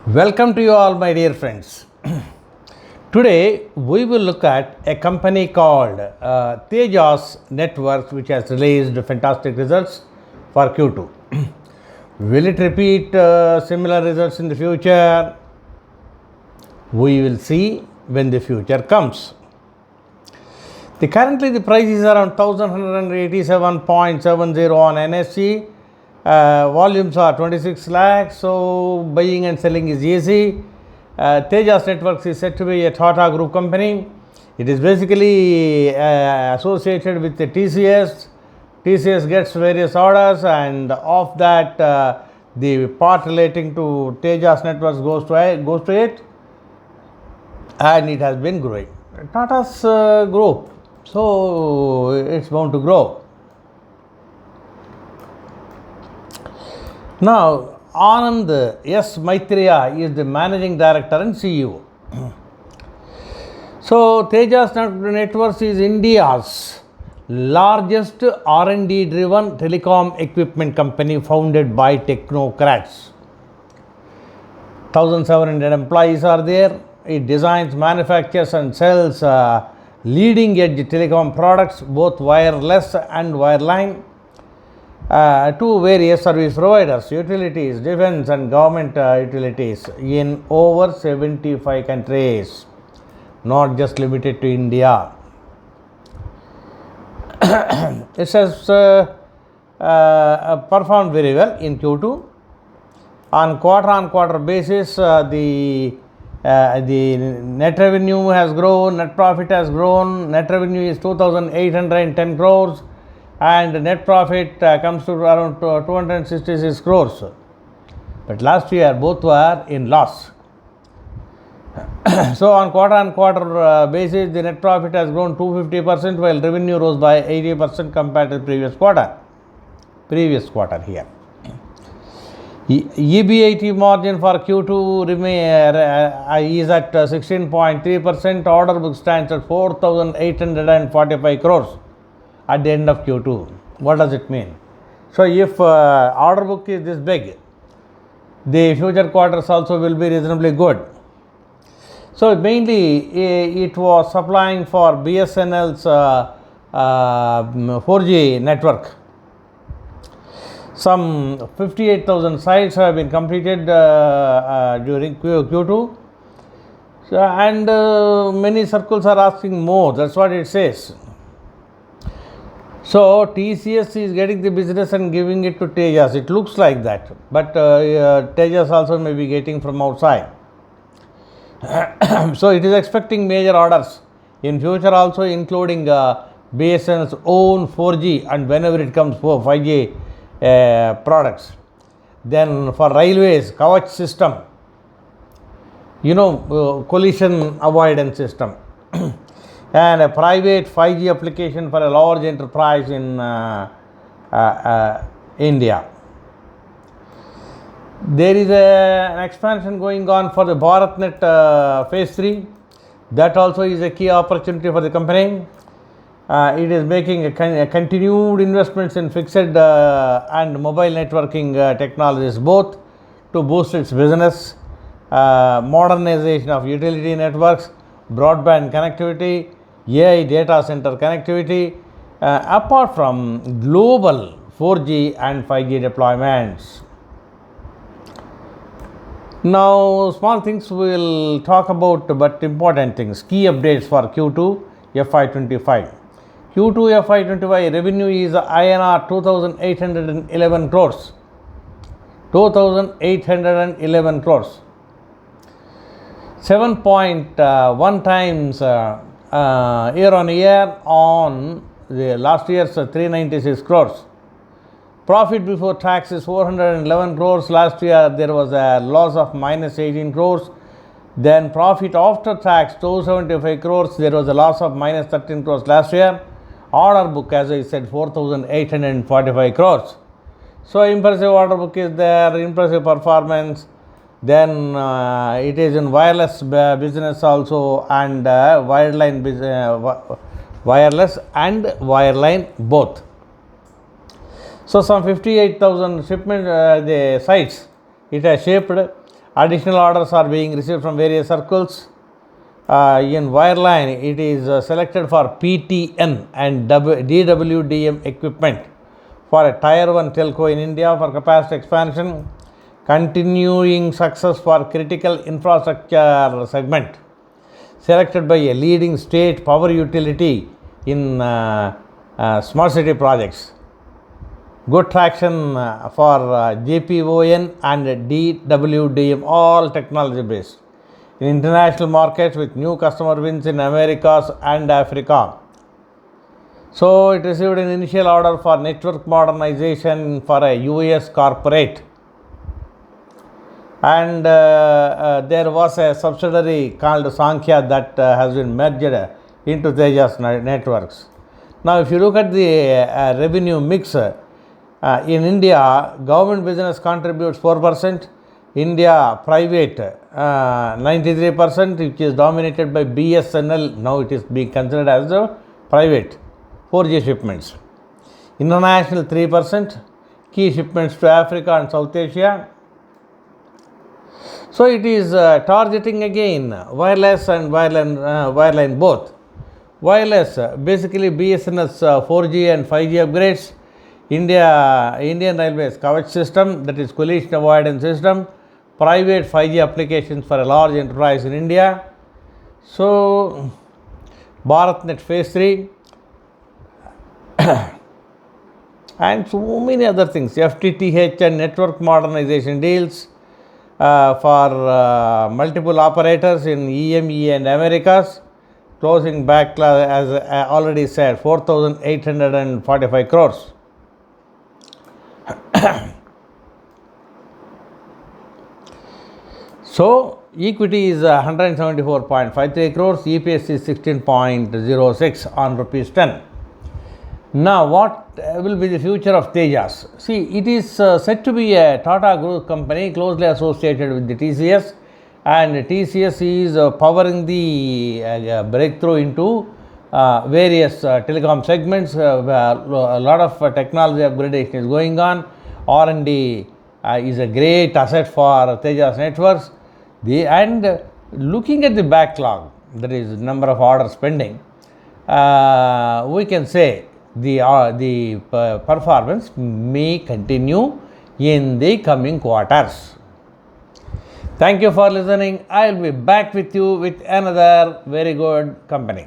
Welcome to you all, my dear friends. Today we will look at a company called Tejas Networks, which has released fantastic results for Q2. Will it repeat similar results in the future? We will see when the future comes. Currently the price is around 1187.70 on NSE. Volumes are 26 lakhs, so buying and selling is easy. Tejas Networks is said to be a Tata Group company. It is basically associated with the TCS. TCS gets various orders, and of that, the part relating to Tejas Networks goes to it, and it has been growing. Tata's group, so it's bound to grow. Now, Anand S. Maitreya is the managing director and CEO. So, Tejas Networks is India's largest R&D driven telecom equipment company founded by technocrats. 1,700 employees are there. It designs, manufactures and sells leading edge telecom products, both wireless and wireline, to various service providers, utilities, defense and government utilities in over 75 countries, not just limited to India. It has performed very well in Q2. On quarter basis, the net revenue has grown, net profit has grown. Net revenue is 2,810 crores. And net profit comes to around 266 crores. But last year both were in loss. So on quarter basis, the net profit has grown 250%, while revenue rose by 80% compared to the previous quarter here. EBIT margin for Q2 is at 16.3%. Order book stands at 4,845 crores. At the end of Q2. What does it mean? So, if order book is this big, the future quarters also will be reasonably good. So, mainly it was supplying for BSNL's 4G network. Some 58,000 sites have been completed during Q2. So, and many circles are asking more, that's what it says. So, TCS is getting the business and giving it to Tejas. It looks like that, but Tejas also may be getting from outside. So, it is expecting major orders in future also, including BSNL's own 4G and whenever it comes for 5G products. Then for railways, Kavach system, collision avoidance system. And a private 5G application for a large enterprise in India. There is an expansion going on for the BharatNet phase 3. That also is a key opportunity for the company. It is making a continued investments in fixed and mobile networking technologies, both to boost its business, modernization of utility networks, broadband connectivity, AI data center connectivity, apart from global 4G and 5G deployments. Now, small things we will talk about, but important things. Key updates for Q2 FY25. Q2 FY25 revenue is INR 2,811 crores. 2,811 crores. 7.1 times year on year on the last year's 396 crores. Profit before tax is 411 crores. Last year there was a loss of minus 18 crores. Then profit after tax 275 crores. There was a loss of minus 13 crores last year. Order book, as I said, 4,845 crores. So impressive order book is there, impressive performance. Then it is in wireless business also, and wireless and wireline both. So some 58,000 shipment the sites it has shaped, Additional orders are being received from various circles. In wireline, it is selected for PTN and DWDM equipment for a Tier 1 telco in India for capacity expansion. Continuing success for critical infrastructure segment, selected by a leading state power utility in smart city projects. Good traction for JPON and DWDM, all technology based. In international markets with new customer wins in Americas and Africa. So it received an initial order for network modernization for a US corporate. And there was a subsidiary called Sankhya that has been merged into Tejas Networks. Now, if you look at the revenue mix, in India, government business contributes 4%, India private 93%, which is dominated by BSNL. Now it is being considered as the private 4G shipments. International 3%, key shipments to Africa and South Asia. So it is targeting again wireless and wireline both. Wireless, basically BSNL's 4G and 5G upgrades, Indian Railways Kavach system, that is collision avoidance system, private 5G applications for a large enterprise in India. So BharatNet Phase 3 and so many other things, FTTH and network modernization deals for multiple operators in EMEA and Americas, closing backlog as already said 4,845 crores. So equity is 174.53 crores, EPS is 16.06 on rupees 10. Now, what will be the future of Tejas? See, it is said to be a Tata Group company closely associated with the TCS, and TCS is powering the breakthrough into various telecom segments. A lot of technology upgradation is going on. R&D is a great asset for Tejas Networks. And looking at the backlog, that is number of orders pending, we can say the performance may continue in the coming quarters. Thank you for listening. I will be back with you with another very good company.